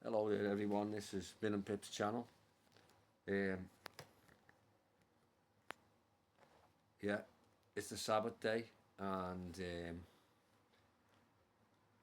Hello there everyone, this is Vin and Pip's channel. Um, yeah, it's the Sabbath day and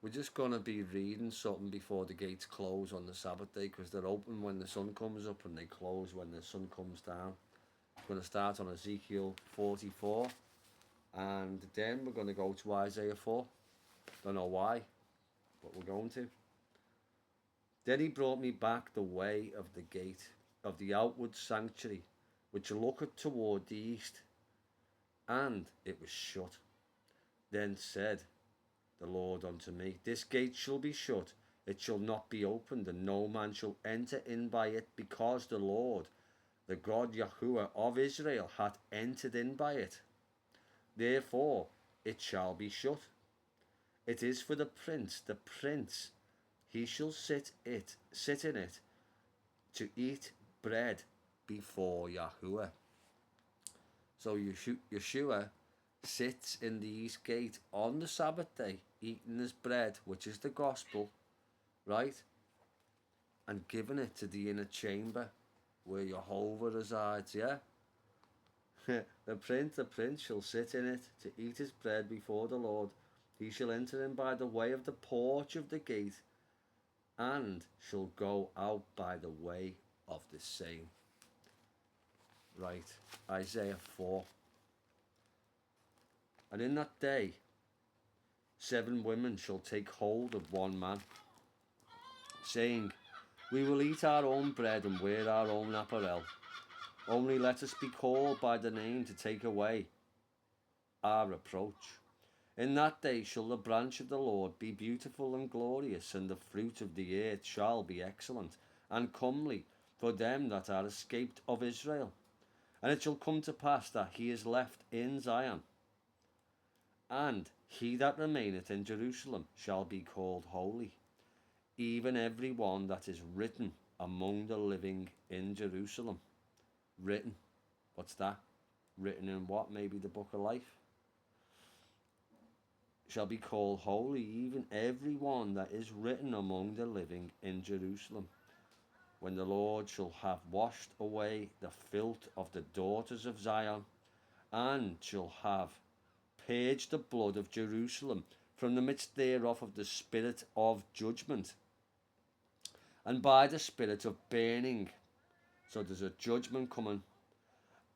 we're just going to be reading something before the gates close on the Sabbath day because they're open when the sun comes up and they close when the sun comes down. We're going to start on Ezekiel 44 and then we're going to go to Isaiah 4. Don't know why, but we're going to. Then he brought me back the way of the gate of the outward sanctuary, which looketh toward the east, and it was shut. Then said the Lord unto me, This gate shall be shut, it shall not be opened, and no man shall enter in by it, because the Lord, the God Yahuwah of Israel, hath entered in by it. Therefore it shall be shut. It is for the prince, he shall sit in it, to eat bread before Yahuwah. So Yeshua sits in the east gate on the Sabbath day, eating his bread, which is the gospel, right? And giving it to the inner chamber where Jehovah resides, yeah? the prince shall sit in it to eat his bread before the Lord. He shall enter in by the way of the porch of the gate, and shall go out by the way of the same. Right, Isaiah 4. And in that day 7 women shall take hold of one man, saying, We will eat our own bread and wear our own apparel. Only let us be called by the name to take away our reproach. In that day shall the branch of the Lord be beautiful and glorious, and the fruit of the earth shall be excellent and comely for them that are escaped of Israel. And it shall come to pass that he is left in Zion, and he that remaineth in Jerusalem shall be called holy, even every one that is written among the living in Jerusalem. Written. What's that? Written in what? Maybe the book of life? Shall be called holy, even every one that is written among the living in Jerusalem. When the Lord shall have washed away the filth of the daughters of Zion, and shall have purged the blood of Jerusalem from the midst thereof of the spirit of judgment, and by the spirit of burning. So there's a judgment coming,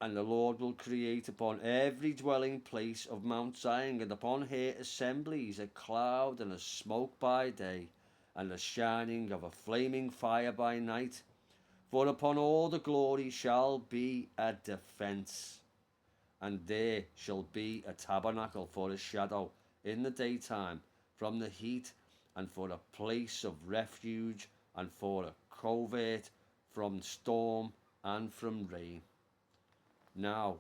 and the Lord will create upon every dwelling place of Mount Zion, and upon her assemblies, a cloud and a smoke by day, and the shining of a flaming fire by night. For upon all the glory shall be a defence, and there shall be a tabernacle for a shadow in the daytime from the heat, and for a place of refuge, and for a covert from storm and from rain. Now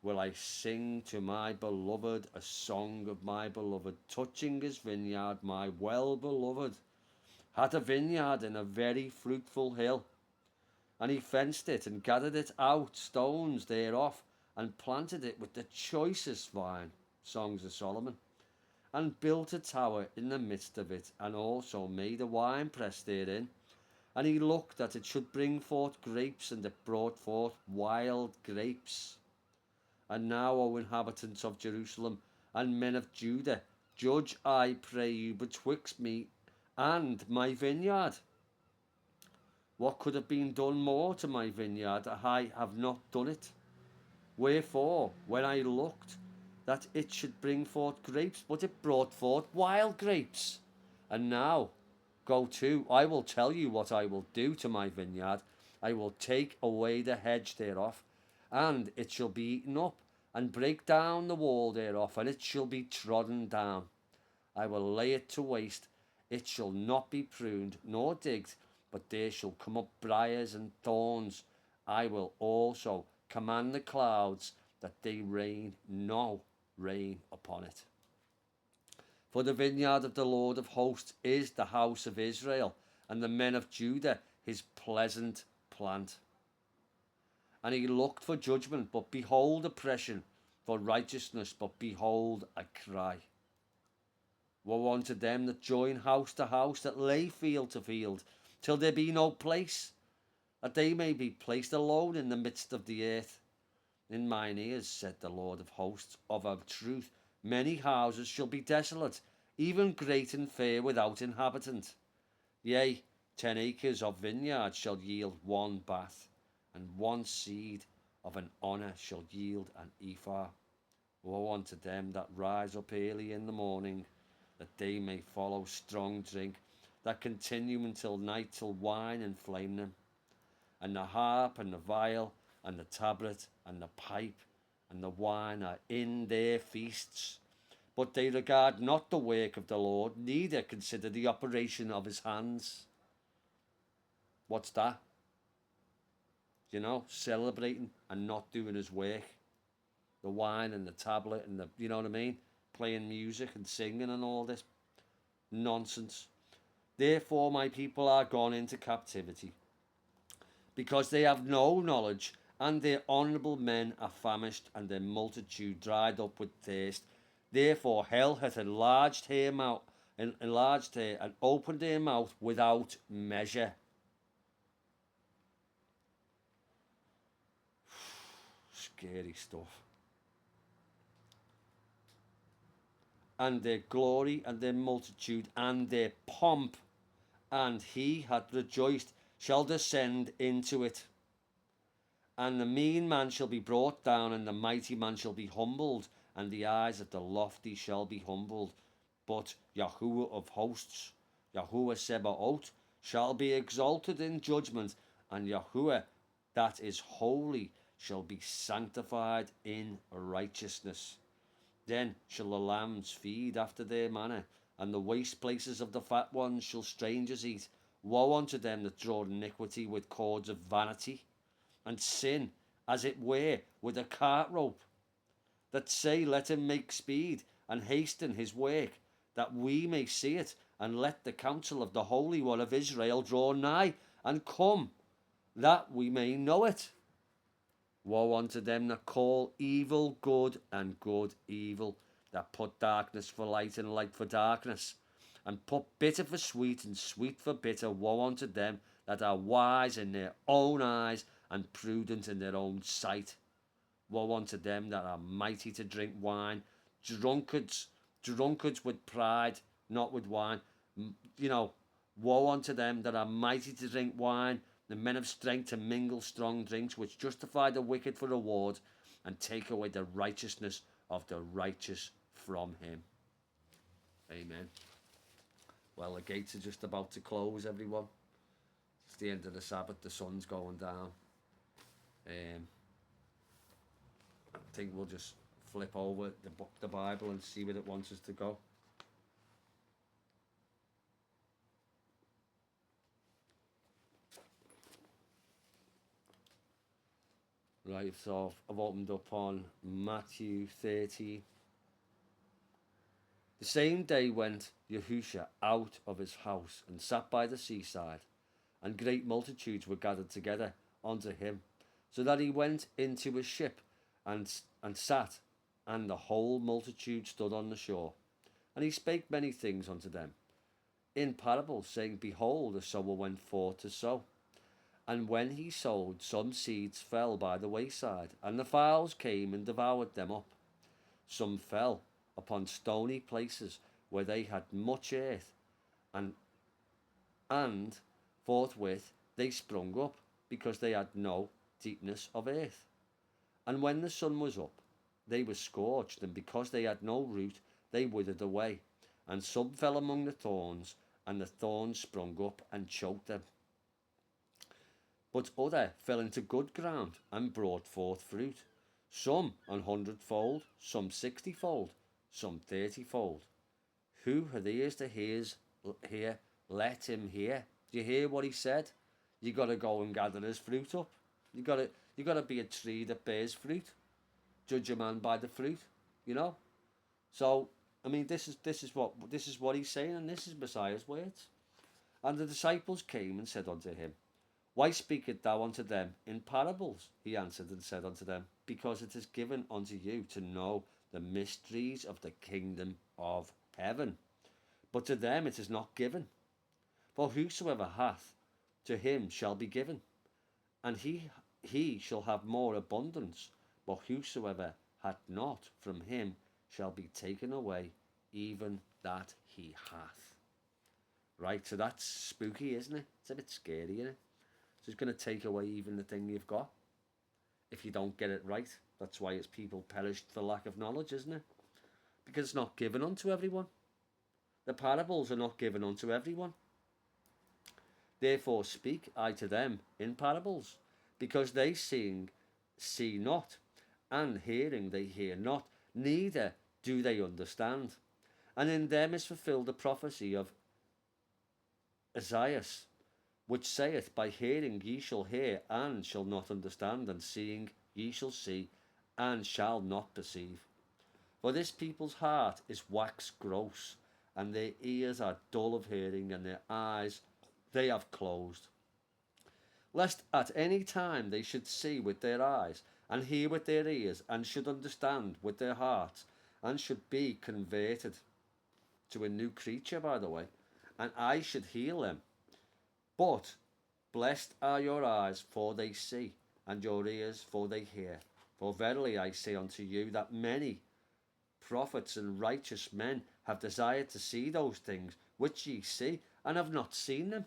will I sing to my beloved a song of my beloved, touching his vineyard. My well-beloved had a vineyard in a very fruitful hill, and he fenced it, and gathered it out stones thereof, and planted it with the choicest vine. Songs of Solomon. And built a tower in the midst of it, and also made a winepress therein. And he looked that it should bring forth grapes, and it brought forth wild grapes. And now, O inhabitants of Jerusalem, and men of Judah, judge, I pray you, betwixt me and my vineyard. What could have been done more to my vineyard? I have not done it. Wherefore, when I looked that it should bring forth grapes, but it brought forth wild grapes. And now, go to, I will tell you what I will do to my vineyard. I will take away the hedge thereof, and it shall be eaten up, and break down the wall thereof, and it shall be trodden down. I will lay it to waste. It shall not be pruned nor digged, but there shall come up briars and thorns. I will also command the clouds that they rain no rain upon it. For the vineyard of the Lord of hosts is the house of Israel, and the men of Judah his pleasant plant. And he looked for judgment, but behold oppression, for righteousness, but behold a cry. Woe unto them that join house to house, that lay field to field, till there be no place, that they may be placed alone in the midst of the earth. In mine ears, said the Lord of hosts, of a truth, many houses shall be desolate, even great and fair without inhabitant. Yea, 10 acres of vineyard shall yield one bath, and one seed of an honour shall yield an ephah. Woe unto them that rise up early in the morning, that they may follow strong drink, that continue until night, till wine inflame them. And the harp and the viol and the tabret and the pipe and the wine are in their feasts. But they regard not the work of the Lord, neither consider the operation of his hands. What's that? You know, celebrating and not doing his work. The wine and the tablet and the, you know what I mean? Playing music and singing and all this nonsense. Therefore my people are gone into captivity, because they have no knowledge, and their honourable men are famished, and their multitude dried up with thirst. Therefore hell hath enlarged her and opened her mouth without measure. Scary stuff. And their glory and their multitude and their pomp, and he hath rejoiced, shall descend into it. And the mean man shall be brought down, and the mighty man shall be humbled, and the eyes of the lofty shall be humbled. But Yahuwah of hosts, Yahuwah Sebaoth, shall be exalted in judgment, and Yahuwah that is holy shall be sanctified in righteousness. Then shall the lambs feed after their manner, and the waste places of the fat ones shall strangers eat. Woe unto them that draw iniquity with cords of vanity, and sin, as it were, with a cart rope, that say, let him make speed, and hasten his work, that we may see it, and let the counsel of the Holy One of Israel draw nigh, and come, that we may know it. Woe unto them that call evil good, and good evil, that put darkness for light, and light for darkness, and put bitter for sweet, and sweet for bitter. Woe unto them that are wise in their own eyes, and prudent in their own sight. Woe unto them that are mighty to drink wine, drunkards with pride, not with wine. You know, woe unto them that are mighty to drink wine, the men of strength to mingle strong drinks, which justify the wicked for reward, and take away the righteousness of the righteous from him. Amen. Well, the gates are just about to close, everyone. It's the end of the Sabbath. The sun's going down. I think we'll just flip over the book, the Bible, and see where it wants us to go. Right, so I've opened up on Matthew 13. The same day went Yahusha out of his house, and sat by the seaside, and great multitudes were gathered together unto him, so that he went into a ship, and sat, and the whole multitude stood on the shore. And he spake many things unto them in parables, saying, Behold, a sower went forth to sow. And when he sowed, some seeds fell by the wayside, and the fowls came and devoured them up. Some fell upon stony places, where they had much earth, and forthwith they sprung up, because they had no deepness of earth. And when the sun was up, they were scorched, and because they had no root, they withered away. And some fell among the thorns, and the thorns sprung up and choked them. But other fell into good ground, and brought forth fruit, some 100-fold, some 60-fold, some 30-fold. Who hath ears to hear, let him hear. Do you hear what he said? You got to go and gather his fruit up. You got to be a tree that bears fruit. Judge a man by the fruit, you know. So I mean, this is what he's saying, and this is Messiah's words. And the disciples came and said unto him, Why speakest thou unto them in parables? He answered and said unto them, Because it is given unto you to know the mysteries of the kingdom of heaven, but to them it is not given. For whosoever hath, to him shall be given, and he shall have more abundance. But whosoever hath not, from him shall be taken away even that he hath. Right, so that's spooky, isn't it? It's a bit scary, isn't it? So it's going to take away even the thing you've got if you don't get it right. That's why it's people perished for lack of knowledge, isn't it? Because it's not given unto everyone. The parables are not given unto everyone. Therefore speak I to them in parables, because they seeing see not, and hearing they hear not, neither do they understand. And in them is fulfilled the prophecy of Isaiah, which saith, By hearing ye shall hear, and shall not understand, and seeing ye shall see, and shall not perceive. For this people's heart is waxed gross, and their ears are dull of hearing, and their eyes they have closed, lest at any time they should see with their eyes, and hear with their ears, and should understand with their hearts, and should be converted to a new creature, by the way, and I should heal them. But blessed are your eyes, for they see, and your ears, for they hear. For verily I say unto you, that many prophets and righteous men have desired to see those things which ye see, and have not seen them,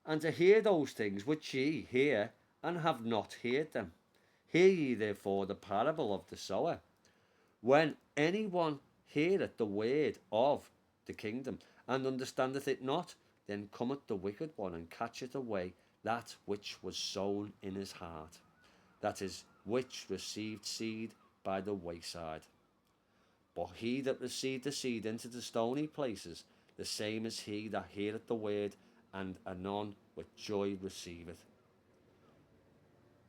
and to hear those things which ye hear, and have not heard them. Hear ye therefore the parable of the sower. When any one heareth the word of the kingdom, and understandeth it not, then cometh the wicked one, and catcheth away that which was sown in his heart, that is, which received seed by the wayside. But he that received the seed into the stony places, the same is he that heareth the word, and anon with joy receiveth.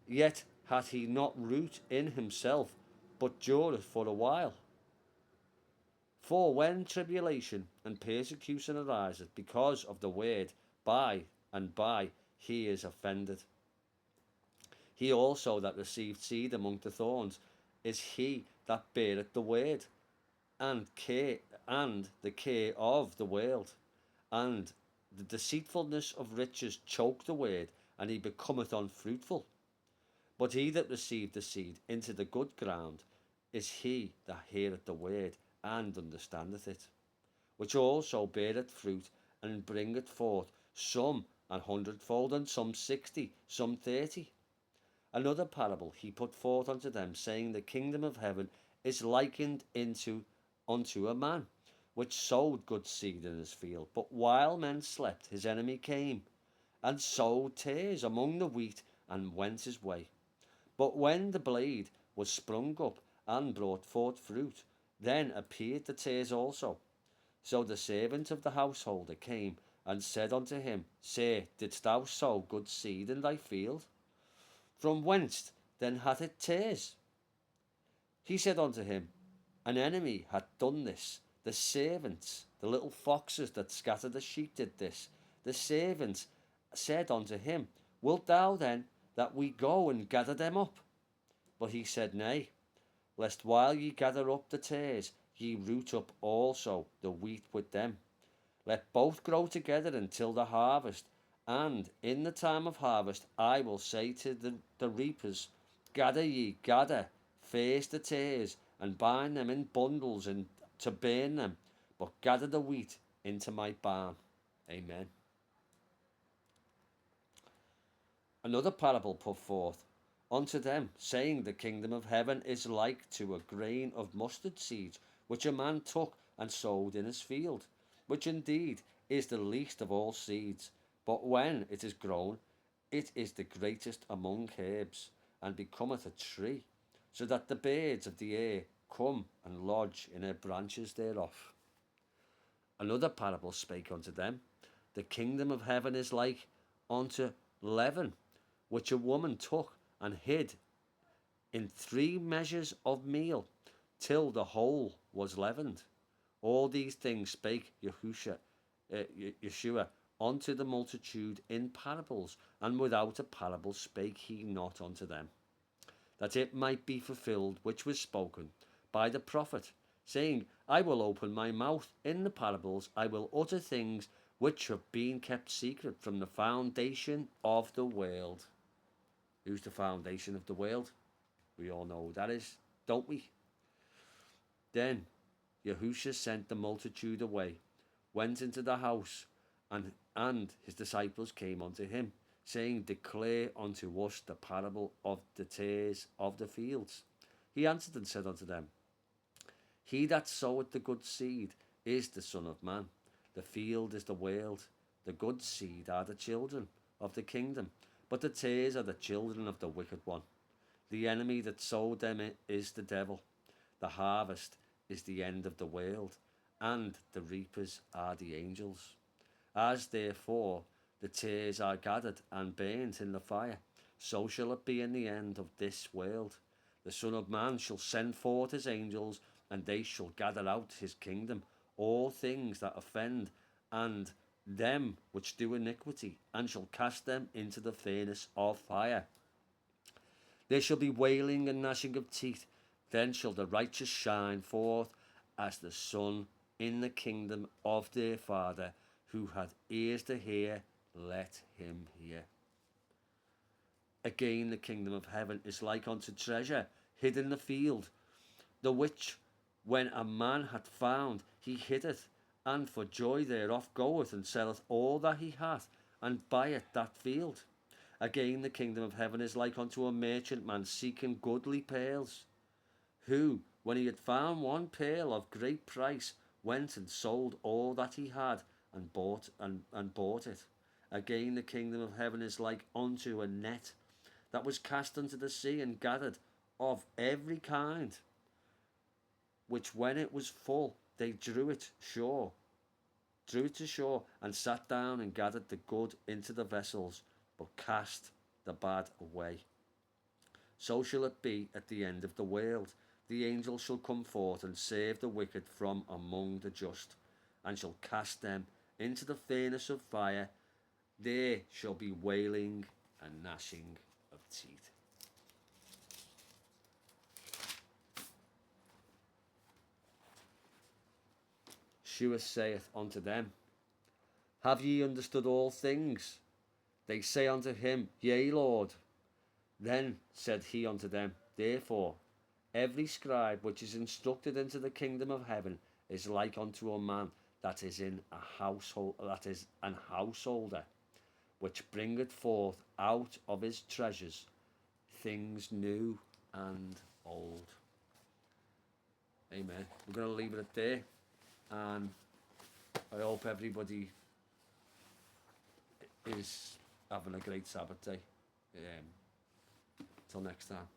Yet hath he not root in himself, but dureth for a while. For when tribulation and persecution ariseth because of the word, by and by he is offended. He also that received seed among the thorns is he that beareth the word, and the care of the world, and the deceitfulness of riches choke the word, and he becometh unfruitful. But he that received the seed into the good ground is he that heareth the word, and understandeth it, which also beareth fruit, and bringeth forth some 100-fold, and some 60, some 30. Another parable he put forth unto them, saying, The kingdom of heaven is likened unto a man, which sowed good seed in his field. But while men slept, his enemy came, and sowed tares among the wheat, and went his way. But when the blade was sprung up, and brought forth fruit, then appeared the tares also. So the servant of the householder came, and said unto him, Sir, didst thou sow good seed in thy field? From whence then hath it tares? He said unto him, An enemy hath done this. The servants, the little foxes that scatter the sheep, did this. The servants said unto him, Wilt thou then that we go and gather them up? But he said, Nay, lest while ye gather up the tares, ye root up also the wheat with them. Let both grow together until the harvest. And in the time of harvest I will say to the reapers, gather first the tares, and bind them in bundles, and to burn them, but gather the wheat into my barn. Amen. Another parable put forth unto them, saying, The kingdom of heaven is like to a grain of mustard seed, which a man took and sowed in his field, which indeed is the least of all seeds. But when it is grown, it is the greatest among herbs, and becometh a tree, so that the birds of the air come and lodge in her branches thereof. Another parable spake unto them, The kingdom of heaven is like unto leaven, which a woman took and hid in 3 measures of meal, till the whole was leavened. All these things spake Yeshua unto the multitude in parables, and without a parable spake he not unto them, that it might be fulfilled which was spoken by the prophet, saying, I will open my mouth in the parables, I will utter things which have been kept secret from the foundation of the world. Who's the foundation of the world? We all know who that is, don't we? Then Yahusha sent the multitude away, went into the house, and his disciples came unto him, saying, Declare unto us the parable of the tares of the fields. He answered and said unto them, He that soweth the good seed is the Son of Man. The field is the world. The good seed are the children of the kingdom, but the tares are the children of the wicked one. The enemy that sowed them is the devil. The harvest is the end of the world, and the reapers are the angels. As therefore the tares are gathered and burnt in the fire, so shall it be in the end of this world. The Son of Man shall send forth his angels, and they shall gather out his kingdom all things that offend, and them which do iniquity, and shall cast them into the furnace of fire. There shall be wailing and gnashing of teeth. Then shall the righteous shine forth as the sun in the kingdom of their Father. Who hath ears to hear, let him hear. Again, the kingdom of heaven is like unto treasure hid in the field, the which, when a man hath found, he hideth, and for joy thereof goeth and selleth all that he hath, and buyeth that field. Again, the kingdom of heaven is like unto a merchantman seeking goodly pearls, who, when he had found one pearl of great price, went and sold all that he had, and bought it. Again, the kingdom of heaven is like unto a net that was cast into the sea and gathered of every kind, which when it was full, they drew it to shore, and sat down and gathered the good into the vessels, but cast the bad away. So shall it be at the end of the world. The angels shall come forth and save the wicked from among the just, and shall cast them into the furnace of fire. There shall be wailing and gnashing of teeth. Yeshua saith unto them, Have ye understood all things? They say unto him, Yea, Lord. Then said he unto them, Therefore every scribe which is instructed into the kingdom of heaven is like unto a man that is an householder, which bringeth forth out of his treasures things new and old. Amen. We're going to leave it at there, and I hope everybody is having a great Sabbath day. Till next time.